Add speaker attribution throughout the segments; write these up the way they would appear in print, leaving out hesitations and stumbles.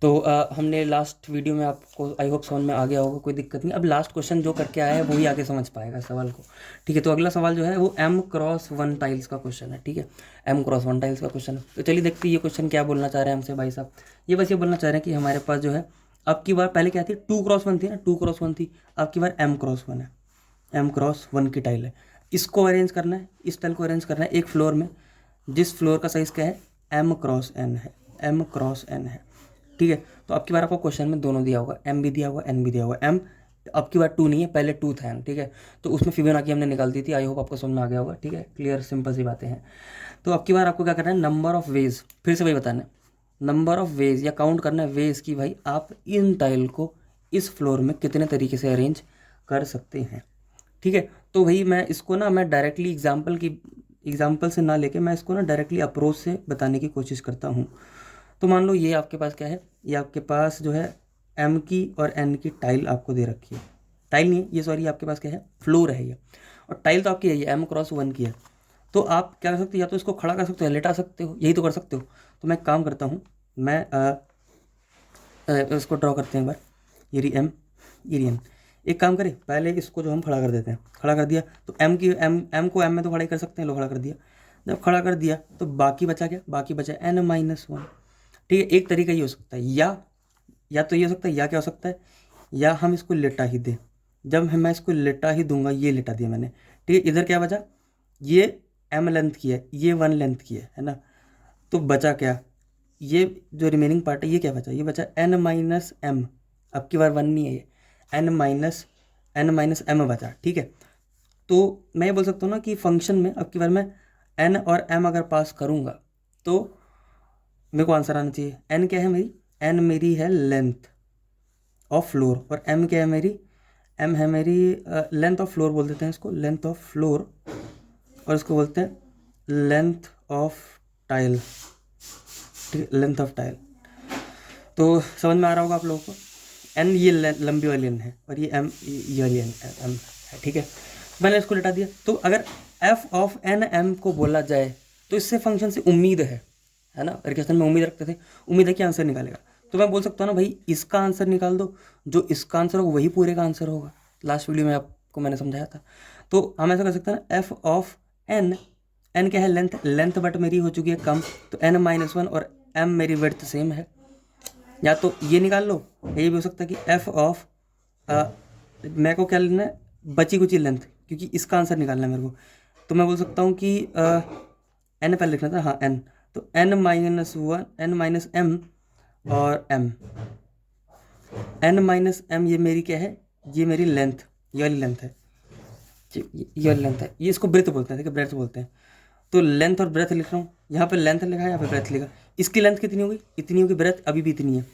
Speaker 1: तो हमने last video में आपको आई होप समझ में आ गया होगा, कोई दिक्कत नहीं। अब लास्ट क्वेश्चन जो करके आया है वही आगे समझ पाएगा सवाल को। ठीक है, तो अगला सवाल जो है वो M x 1 टाइल्स का क्वेश्चन है। ठीक है, M x 1 टाइल्स का क्वेश्चन है। तो चलिए देखते हैं ये क्वेश्चन क्या बोलना चाह रहे हैं हमसे भाई साहब। ये बस ये बोलना चाह रहे हैं कि हमारे पास जो है, अब की बार पहले क्या थी, 2x1 थी ना, 2x1 थी। अब की बार M x 1 है, M x 1 की टाइल है। इसको अरेंज करना है, इस टाइल को अरेंज करना है एक फ्लोर में, जिस फ्लोर का साइज़ क्या है, M x n है, M x n है। ठीक है, तो अब की बार आपको क्वेश्चन में दोनों दिया होगा, एम भी दिया होगा, एन भी दिया होगा। एम अब की बार 2 नहीं है, पहले 2 था एन। ठीक है, तो उसमें फिबोनाची हमने निकाल दी थी। आई होप आपको समझ में आ गया होगा। ठीक है, क्लियर सिंपल सी बातें हैं। तो अब की बार आपको क्या करना है, नंबर ऑफ वेज, फिर से वही बताना है, नंबर ऑफ वेज या काउंट करना है वेज की भाई आप इन टाइल को इस फ्लोर में कितने तरीके से अरेंज कर सकते हैं। ठीक है, तो भाई मैं इसको ना, मैं डायरेक्टली एग्जाम्पल से ना लेके मैं इसको ना डायरेक्टली अप्रोच से बताने की कोशिश करता हूँ। तो मान लो ये आपके पास क्या है, ये आपके पास जो है एम की और एन की टाइल आपको दे रखी है। टाइल नहीं है ये, सॉरी, आपके पास क्या है, फ्लोर है ये। और टाइल तो आपकी है, ये M x 1 की है। तो आप क्या कर सकते हो, या तो इसको खड़ा कर सकते हो या लेटा सकते हो, यही तो कर सकते हो। तो मैं एक काम करता हूँ, मैं इसको ड्रॉ करते हैं एक बार। ये रही एम, ये रही एन। एक काम करें, पहले इसको जो हम खड़ा कर देते हैं, खड़ा कर दिया तो एम को एम में तो खड़ा ही कर सकते हैं, लो खड़ा कर दिया। जब खड़ा कर दिया तो बाकी बचा क्या, बाकी बचा N-1। ठीक है, एक तरीका ये हो सकता है, या तो ये हो सकता है, या क्या हो सकता है, या हम इसको लेटा ही दें। जब मैं इसको लेटा ही दूंगा, ये लेटा दिया मैंने। ठीक है, इधर क्या बचा, ये M लेंथ की है, ये 1 लेंथ की है ना। तो बचा क्या, ये जो रिमेनिंग पार्ट है ये क्या बचा, ये बचा N-M। अब की बार 1 नहीं है ये, N-M बचा। ठीक है, तो मैं ये बोल सकता हूँ ना कि फंक्शन में अब की बार मैं N और M अगर पास करूँगा तो मेरे को आंसर आना चाहिए। N क्या है मेरी, N मेरी है लेंथ ऑफ फ्लोर, और M क्या है मेरी, M है मेरी लेंथ ऑफ फ्लोर बोल देते हैं इसको, लेंथ ऑफ फ्लोर। और इसको बोलते हैं लेंथ ऑफ टाइल। ठीक है, लेंथ ऑफ टाइल। तो समझ में आ रहा होगा आप लोगों को। एन ये लंबी वाली एन है, और ये एम, ये वाली एन एम है। ठीक है, मैंने इसको लेटा दिया। तो अगर एफ ऑफ एन एम को बोला जाए तो इससे फंक्शन से उम्मीद है ना, क्वेश्चन में उम्मीद रखते थे, उम्मीद है कि आंसर निकालेगा। तो मैं बोल सकता हूँ ना भाई, इसका आंसर निकाल दो, जो इसका आंसर होगा वही पूरे का आंसर होगा। लास्ट वीडियो में आपको मैंने समझाया था। तो हम ऐसा कर सकते हैं ना, एफ ऑफ एन, एन क्या है, लेंथ बट मेरी हो चुकी है कम, तो N-1 और एम मेरी विड्थ सेम है। या तो ये निकाल लो, या ये भी हो सकता है कि एफ ऑफ, मेरे को क्या लेना है, बची कुची लेंथ, क्योंकि इसका आंसर निकालना है मेरे को। तो मैं बोल सकता हूँ कि एन पहले लिखना था, हाँ एन। तो N-1, N-M और M, N-M ये मेरी क्या है, ये मेरी लेंथ, ये वाली लेंथ है, ये वाली लेंथ है, ये इसको ब्रेथ बोलते हैं, ठीक है, ब्रेथ बोलते हैं। तो लेंथ और ब्रेथ लिख रहा हूँ, यहाँ पे लेंथ लिखा है, यहाँ पे ब्रेथ लिखा। इसकी लेंथ कितनी होगी, इतनी होगी, ब्रेथ अभी भी इतनी है।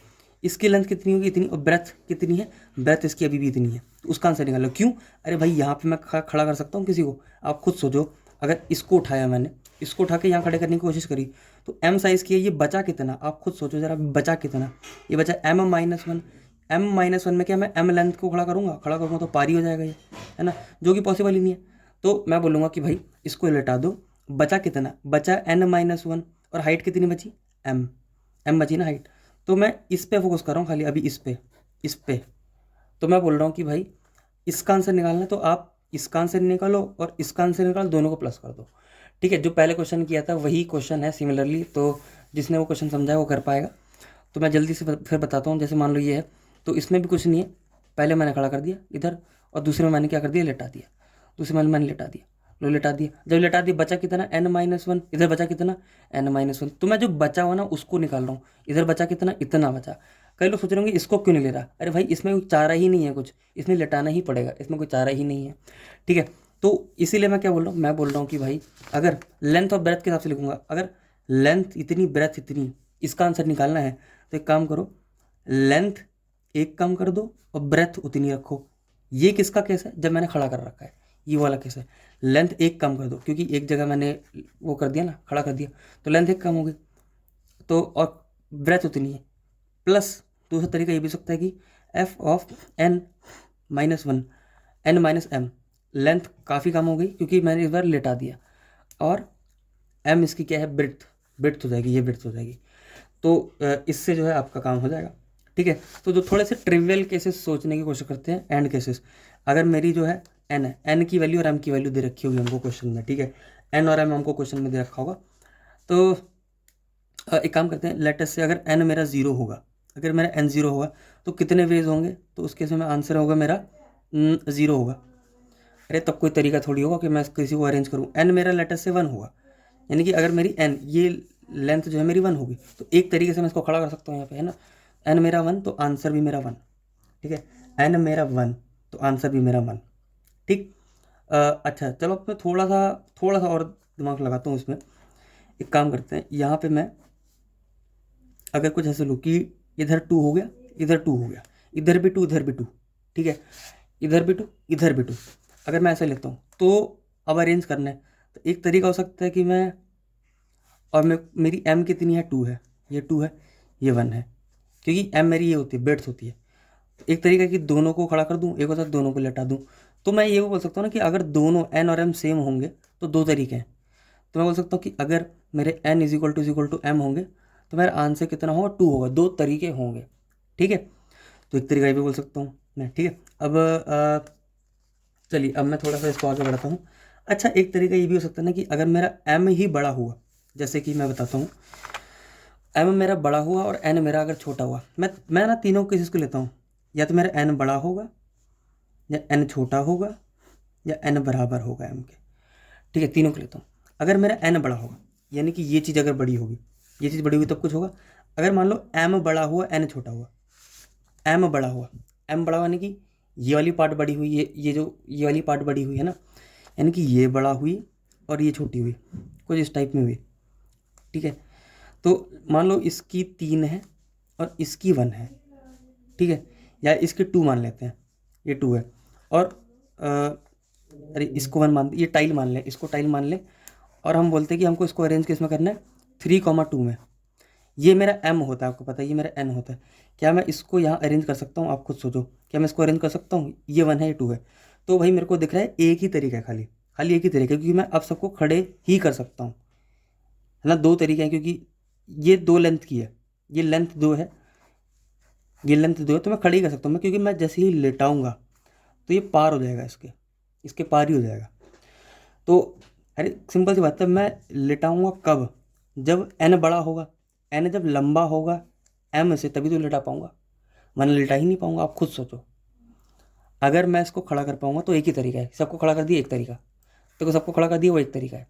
Speaker 1: इसकी लेंथ कितनी होगी, इतनी, और ब्रेथ कितनी है, ब्रेथ इसकी अभी भी इतनी है। तो उसका आंसर निकालो। क्यों, अरे भाई यहाँ पे मैं खड़ा कर सकता हूँ किसी को। आप खुद सोचो, अगर इसको उठाया मैंने, इसको उठा के यहाँ खड़े करने की कोशिश करी, तो एम साइज़ की है, ये बचा कितना, आप खुद सोचो जरा, बचा कितना। ये बचा M-1। M-1 में क्या, मैं एम लेंथ को खड़ा करूँगा तो पारी हो जाएगा ये, है ना, जो कि पॉसिबल ही नहीं है। तो मैं बोलूँगा कि भाई इसको लेटा दो। बचा कितना, बचा N-1, और हाइट कितनी बची, M बची ना हाइट। तो मैं इस पे फोकस कर रहा हूँ खाली अभी, इस पे। तो मैं बोल रहा हूँ कि भाई इसका आंसर निकालना है, तो आप इसका आंसर निकालो और इसका आंसर निकालो, दोनों को प्लस कर दो। ठीक है, जो पहले क्वेश्चन किया था वही क्वेश्चन है सिमिलरली, तो जिसने वो क्वेश्चन समझा है वो कर पाएगा। तो मैं जल्दी से फिर बताता हूँ। जैसे मान लो ये है, तो इसमें भी कुछ नहीं है, पहले मैंने खड़ा कर दिया इधर, और दूसरे में मैंने क्या कर दिया, लेटा दिया। दूसरे में मैंने लेटा दिया, लो लेटा दिया। जब लेटा दिया बचा कितना, N-1, इधर बचा कितना, N-1। तो मैं जो बचा हुआ ना उसको निकाल रहा हूँ। इधर बचा कितना, इतना बचा। कई लोग सोच रहे होंगे इसको क्यों नहीं ले रहा, अरे भाई इसमें कोई चारा ही नहीं है कुछ, इसमें लेटाना ही पड़ेगा, इसमें कोई चारा ही नहीं है। ठीक है, तो इसीलिए मैं क्या बोल रहा हूँ, मैं बोल रहा हूँ कि भाई अगर लेंथ और ब्रेथ के हिसाब से लिखूंगा, अगर लेंथ इतनी, ब्रेथ इतनी, इसका आंसर निकालना है, तो एक काम करो, लेंथ एक कम कर दो और ब्रेथ उतनी रखो। ये किसका केस है, जब मैंने खड़ा कर रखा है, ये वाला केस है। लेंथ एक कम कर दो, क्योंकि एक जगह मैंने वो कर दिया ना, खड़ा कर दिया, तो लेंथ एक कम हो गई, तो और ब्रेथ उतनी है। प्लस दूसरा तरीका ये भी हो सकता है कि F of N-1, N-M, length काफ़ी कम हो गई क्योंकि मैंने इस बार लेटा दिया, और एम इसकी क्या है, ब्रेथ, ब्रेथ हो जाएगी, ये ब्रेथ हो जाएगी। तो इससे जो है आपका काम हो जाएगा। ठीक है, तो जो थोड़े से ट्रिवियल केसेस सोचने की कोशिश करते हैं, एंड केसेस। अगर मेरी जो है एन है, एन की वैल्यू और एम की वैल्यू दे रखी होगी हमको क्वेश्चन में, ठीक है, एन और एम हमको क्वेश्चन में दे रखा होगा। तो एक काम करते हैं, लेट अस से अगर एन मेरा ज़ीरो होगा, अगर मेरा एन ज़ीरो होगा तो कितने वेज होंगे, तो उस केस में आंसर होगा मेरा ज़ीरो होगा। अरे तब कोई तरीका थोड़ी होगा कि मैं किसी को अरेंज करूँ। एन मेरा लेट अस से वन होगा, यानी कि अगर मेरी एन ये लेंथ जो है मेरी वन होगी, तो एक तरीके से मैं इसको खड़ा कर सकता हूँ यहाँ पे, है ना। एन मेरा वन तो आंसर भी मेरा वन, ठीक है। एन मेरा वन तो आंसर भी मेरा वन, ठीक। अच्छा चलो, अब मैं थोड़ा सा और दिमाग लगाता हूँ इसमें। एक काम करते हैं, यहाँ पे मैं अगर कुछ ऐसे लूँ कि इधर टू हो गया, इधर टू हो गया, इधर भी टू, इधर भी टू, ठीक है, इधर भी टू, इधर भी टू, अगर मैं ऐसे लेता हूँ तो अब अरेंज करना है। तो एक तरीका हो सकता है कि मैं, और मेरी एम कितनी है, टू है, ये टू है, ये वन है, क्योंकि एम मेरी ये होती है, बेड्स होती है। तो एक तरीका है कि दोनों को खड़ा कर दूँ, एक होता है दोनों को लेटा दूँ। तो मैं ये भी बोल सकता हूँ ना कि अगर दोनों एन और एम सेम होंगे तो दो तरीके हैं। तो मैं बोल सकता हूँ कि अगर मेरे n is equal to m होंगे तो मेरा आंसर कितना होगा, टू होगा, दो तरीके होंगे, ठीक है। तो एक तरीका ये भी बोल सकता हूँ मैं, ठीक है। अब चलिए, अब मैं थोड़ा सा इसको आगे बढ़ाता हूँ। अच्छा, एक तरीका ये भी हो सकता है ना कि अगर मेरा एम ही बड़ा हुआ, जैसे कि मैं बताता हूँ, एम मेरा बड़ा हुआ और एन मेरा अगर छोटा हुआ, मैं ना तीनों केसेस को लेता हूँ, या तो मेरा एन बड़ा होगा, या एन छोटा होगा, या एन बराबर होगा एम के, ठीक है, तीनों को लेता हूँ। अगर मेरा एन बड़ा होगा, यानी कि ये चीज़ अगर बड़ी होगी, ये चीज़ बड़ी हुई तब कुछ होगा। अगर मान लो एम बड़ा हुआ, एन छोटा हुआ, एम बड़ा हुआ, एम बड़ा हुआ यानी कि ये वाली पार्ट बड़ी हुई, ये वाली पार्ट बड़ी हुई है ना, यानी कि ये बड़ा हुई और ये छोटी हुई, कुछ इस टाइप में हुई, ठीक है। तो मान लो इसकी तीन है और इसकी वन है, ठीक है, या इसके टू मान लेते हैं, ये टू है, और अरे इसको वन मान, ये टाइल मान लें, इसको टाइल मान लें, और हम बोलते हैं कि हमको इसको अरेंज किस में करना है, 3,2 में। ये मेरा एम होता है, आपको पता है, ये मेरा एन होता है। क्या मैं इसको यहाँ अरेंज कर सकता हूँ, आप खुद सोचो, क्या मैं इसको अरेंज कर सकता हूँ, ये वन है, ये टू है। तो भाई मेरे को दिख रहा है एक ही तरीका है, खाली खाली एक ही तरीका है, क्योंकि मैं अब सबको खड़े ही कर सकता हूँ, है ना। दो तरीके हैं, क्योंकि ये दो लेंथ की है, ये लेंथ दो है, ये लेंथ दो है, तो मैं खड़ी कर सकता हूँ मैं, क्योंकि मैं जैसे ही लेटाऊंगा तो ये पार हो जाएगा, इसके पार ही हो जाएगा। तो अरे सिंपल सी बात है, मैं लेटाऊंगा कब, जब एन बड़ा होगा, एन जब लंबा होगा एम से, तभी तो लेटा पाऊंगा, वरना लेटा ही नहीं पाऊंगा। आप खुद सोचो, अगर मैं इसको खड़ा कर पाऊंगा तो एक ही तरीका है, सबको खड़ा कर दिया एक तरीका, तो सबको खड़ा कर दिया वो एक तरीका है।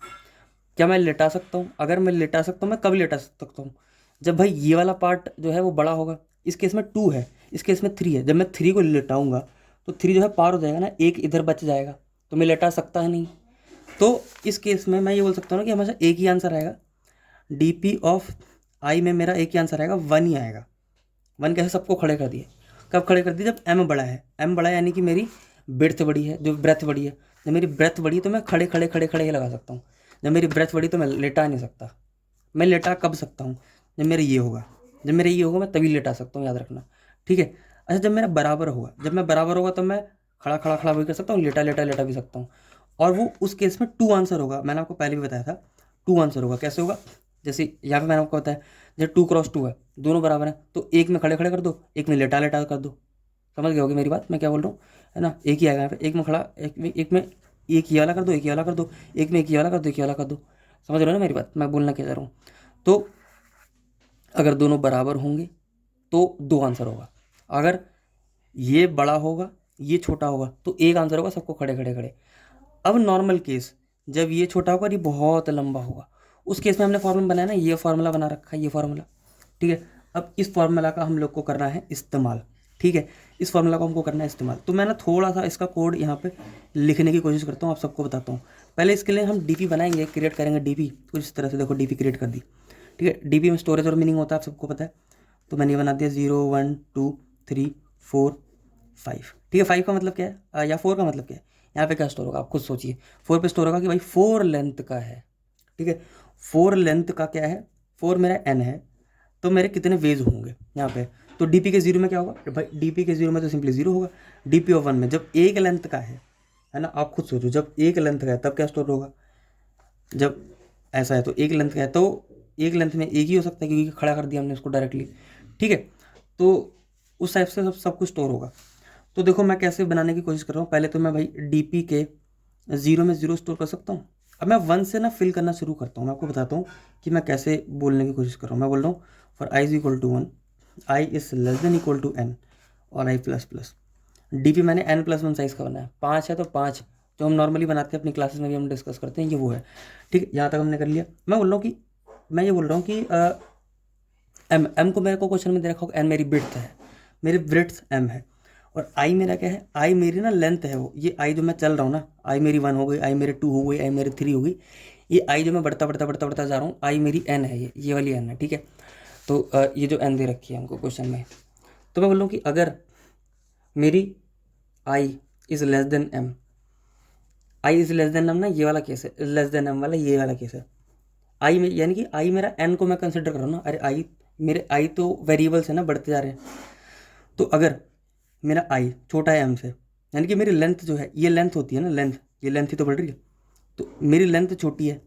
Speaker 1: क्या मैं लेटा सकता हूँ, अगर मैं लेटा सकता हूँ, मैं कब लेटा सकता हूँ, जब भाई ये वाला पार्ट जो है वो बड़ा होगा। इस केस में टू है, इस केस में थ्री है, जब मैं थ्री को लेटाऊंगा तो थ्री जो है पार हो जाएगा ना, एक इधर बच जाएगा, तो मैं लेटा सकता है नहीं। तो इस केस में मैं ये बोल सकता हूँ ना कि हमेशा एक ही आंसर आएगा, डी पी ऑफ आई में मेरा एक ही आंसर आएगा, वन ही आएगा। वन कैसे, सबको खड़े कर दिए, कब खड़े कर दिए, जब एम बड़ा है, एम बड़ा है यानी कि मेरी ब्रेथ बड़ी है, जो ब्रेथ बड़ी है, जब मेरी ब्रेथ बड़ी है तो मैं खड़े खड़े खड़े खड़े ही लगा सकता हूँ। जब मेरी ब्रेथ बड़ी तो मैं लेटा नहीं सकता। मैं लेटा कब सकता हूँ, जब मेरा ये होगा, जब मेरा ये होगा मैं तभी लेटा सकता हूँ, याद रखना, ठीक है। अच्छा, जब मेरा बराबर होगा, जब मैं बराबर होगा तो मैं खड़ा खड़ा खड़ा भी कर सकता हूँ, लेटा लेटा लेटा भी सकता हूँ। और वो उस केस में टू आंसर होगा, मैंने आपको पहले भी बताया था, टू आंसर होगा। कैसे होगा, जैसे यहाँ पे मैंने आपको बताया, जब 2x2 है, दोनों बराबर हैं, तो एक में खड़े खड़े कर दो, एक में लेटा लेटा कर दो। समझ गए होगी मेरी बात, मैं क्या बोल रहा हूँ, है ना। एक ही आएगा यहाँ पे, एक में खड़ा, एक में एक ये वाला कर दो, एक ये वाला कर दो, एक में एक ये वाला कर दो, एक ये वाला कर दो। समझ रहे हो ना मेरी बात, मैं बोलना क्या चाह रहा हूँ। तो अगर दोनों बराबर होंगे तो दो आंसर होगा, अगर ये बड़ा होगा ये छोटा होगा तो एक आंसर होगा, सबको खड़े खड़े खड़े। अब नॉर्मल केस, जब ये छोटा होगा और ये बहुत लंबा होगा, उस केस में हमने फॉर्मूला बनाया ना, ये फार्मूला बना रखा है, ये फार्मूला, ठीक है। अब इस फार्मूला का हम लोग को करना है इस्तेमाल, ठीक है, इस फार्मूला को हमको करना है इस्तेमाल। तो मैं ना थोड़ा सा इसका कोड यहाँ पे लिखने की कोशिश करता हूँ, आप सबको बताता हूँ। पहले इसके लिए हम डीपी बनाएंगे, क्रिएट करेंगे डीपी, कुछ इस तरह से, देखो डीपी क्रिएट कर दी, ठीक है। डीपी में स्टोरेज और मीनिंग होता है, आप सबको पता है। तो मैंने ये बना दिया 0 1 2 3 4 5, ठीक है। 5 का मतलब क्या है, या 4 का मतलब क्या है, यहाँ पे क्या स्टोर होगा, आप खुद सोचिए। 4 पे स्टोर होगा कि भाई 4 लेंथ का है, ठीक है। 4 लेंथ का क्या है, 4 मेरा एन है, तो मेरे कितने वेज होंगे यहाँ पे। तो डीपी के जीरो में क्या होगा भाई, डीपी के जीरो में तो सिंपली जीरो होगा। डीपी ऑफ वन में जब एक लेंथ का है ना, आप खुद सोचो, जब एक लेंथ का है तब क्या स्टोर होगा, जब ऐसा है तो एक लेंथ का है तो एक लेंथ में एक ही हो सकता है क्योंकि खड़ा कर दिया हमने उसको डायरेक्टली, ठीक है। तो उस टाइप से सब कुछ स्टोर होगा। तो देखो मैं कैसे बनाने की कोशिश कर रहा हूँ। पहले तो मैं भाई डी के 0 में 0 स्टोर कर सकता हूँ। अब मैं 1 से ना फिल करना शुरू करता हूँ। मैं आपको बताता हूँ कि मैं कैसे बोलने की कोशिश कर रहा हूँ। मैं बोल रहा हूँ for i is equal to 1, i is less than equal to n और आई प्लस प्लस। डी मैंने n+1 साइज़ का बनाया, 5 है तो 5 जो हम नॉर्मली बनाते हैं अपनी क्लासेस में भी हम डिस्कस करते हैं, ये वो है, ठीक है। यहाँ तक हमने कर लिया। मैं बोल रहा हूँ कि मैं ये बोल रहा हूँ कि एम को मेरे को क्वेश्चन में दे रखा होगा, एन मेरी ब्रेड्थ है, मेरी ब्रेड्थ एम है, और आई मेरा क्या है, आई मेरी ना लेंथ है। वो ये आई जो मैं चल रहा हूँ ना, आई मेरी 1 हो गई, आई मेरी 2 हो गई, आई मेरी 3 हो गई, ये आई जो मैं बढ़ता बढ़ता बढ़ता बढ़ता जा रहा हूँ, आई मेरी एन है, ये वाली एन है, ठीक है। तो ये जो एन दे रखी है हमको क्वेश्चन में, तो मैं बोल रहा हूँ कि अगर मेरी I is less than M, I is less than M ना, ये वाला केस है, लेस देन एम वाला ये वाला केस है। आई में यानी कि आई मेरा एन को मैं कंसिडर कर रहा हूँ ना, अरे आई मेरे आई तो वेरिएबल्स है ना, बढ़ते जा रहे हैं। तो अगर मेरा आई छोटा है एम से, यानी कि मेरी लेंथ जो है, ये लेंथ होती है ना, लेंथ, ये लेंथ ही तो बढ़ रही है, तो मेरी लेंथ छोटी है।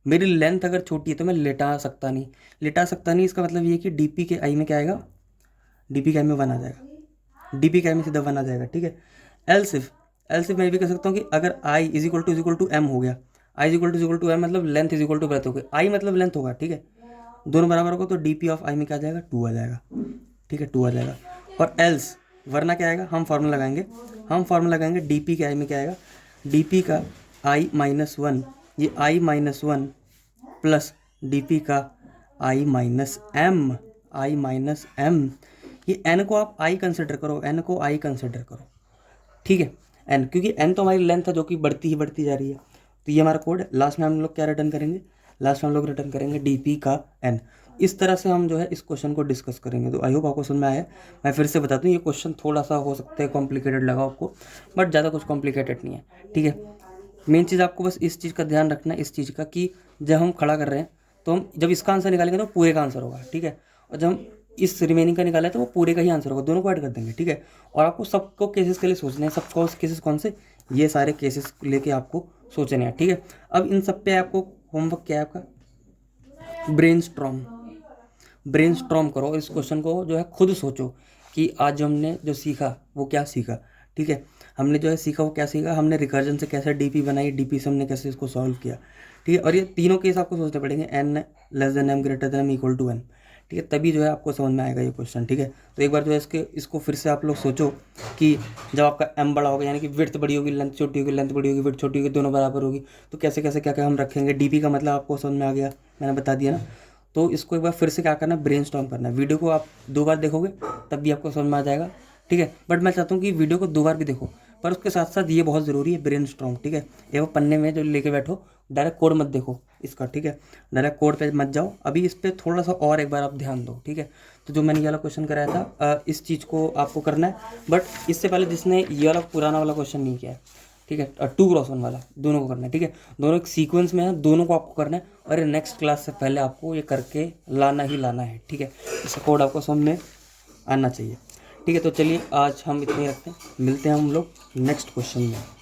Speaker 1: मेरी लेंथ अगर छोटी है तो मैं लेटा सकता नहीं, इसका मतलब ये है कि डी के आई में क्या आएगा, डी के आई में 1 आ जाएगा, डी के आई में सीधा 1 आ जाएगा, ठीक है। एल सिर्फ मैं भी कह सकता हूँ कि अगर i is equal to m हो गया, i is equal to m मतलब length is equal to breadth हो गई, आई मतलब लेंथ होगा, ठीक है। दोनों बराबर होगा तो डी ऑफ आई में क्या आ जाएगा, 2 आ जाएगा, ठीक है, 2 आ जाएगा। और एल्स वरना क्या आएगा, हम फार्मूला लगाएंगे डी के आई में क्या आएगा, डी का i-1, ये i-1 प्लस डी का i-m, ये n को आप i कंसिडर करो, ठीक है। n क्योंकि n तो हमारी लेंथ है जो कि बढ़ती जा रही है, तो ये हमारा कोड है। लास्ट में हम लोग क्या रिटर्न करेंगे, डी का n। इस तरह से हम जो है इस क्वेश्चन को डिस्कस करेंगे। तो आई होप आपको समझ में आया। मैं फिर से बता दूं, ये क्वेश्चन थोड़ा सा हो सकता है कॉम्प्लिकेटेड लगा आपको, बट ज़्यादा कुछ कॉम्प्लिकेटेड नहीं है, ठीक है। मेन चीज़ आपको बस इस चीज़ का ध्यान रखना है, इस चीज़ का कि जब हम खड़ा कर रहे हैं तो हम जब इसका आंसर निकालेंगे तो पूरे का आंसर होगा, ठीक है। और जब हम इस रिमेनिंग का निकालें तो वो पूरे का ही आंसर होगा, दोनों को ऐड कर देंगे, ठीक है। और आपको सबको केसेस के लिए सोचना है, सबको केसेस कौन से, ये सारे केसेस लेके आपको सोचने हैं, ठीक है। अब इन सब पे आपको होमवर्क क्या है आपका, ब्रेनस्टॉर्म करो, इस क्वेश्चन को जो है खुद सोचो कि आज जो हमने जो सीखा वो क्या सीखा, ठीक है। हमने जो है सीखा वो क्या सीखा, हमने रिकर्जन से कैसे डीपी बनाई, डीपी से हमने कैसे इसको सॉल्व किया, ठीक है। और ये तीनों केस आपको सोचने पड़ेंगे, n less than m greater than m equal to n, ठीक है, तभी जो है आपको समझ में आएगा ये क्वेश्चन, ठीक है। तो एक बार जो है इसको फिर से आप लोग सोचो कि जब आपका एम बड़ा होगा, यानी कि विड्थ बड़ी होगी, लेंथ छोटी होगी, विड्थ छोटी होगी, दोनों बराबर होगी, तो कैसे कैसे क्या क्या हम रखेंगे। डीपी का मतलब आपको समझ में आ गया, मैंने बता दिया ना। तो इसको एक बार फिर से क्या करना है, ब्रेनस्टॉर्म करना है। वीडियो को आप 2 बार देखोगे तब भी आपको समझ में आ जाएगा, ठीक है। बट मैं चाहता हूँ कि वीडियो को 2 बार भी देखो, पर उसके साथ साथ ये बहुत ज़रूरी है ब्रेनस्टॉर्म, ठीक है। ये वो पन्ने में जो लेके बैठो, डायरेक्ट कोड मत देखो इसका, ठीक है, डायरेक्ट कोड पे मत जाओ। अभी इस पर थोड़ा सा और एक बार आप ध्यान दो, ठीक है। तो जो मैंने ये वाला क्वेश्चन कराया था, इस चीज़ को आपको करना है, बट इससे पहले जिसने ये वाला पुराना वाला क्वेश्चन नहीं किया है, ठीक है, 2x1 वाला दोनों को करना है, ठीक है। दोनों एक सीक्वेंस में है, दोनों को आपको करना है, और नेक्स्ट क्लास से पहले आपको ये करके लाना है, ठीक है। इसका कोड आपको समझ में आना चाहिए, ठीक है। तो चलिए आज हम इतने ही रखते हैं, मिलते हैं हम लोग नेक्स्ट क्वेश्चन में।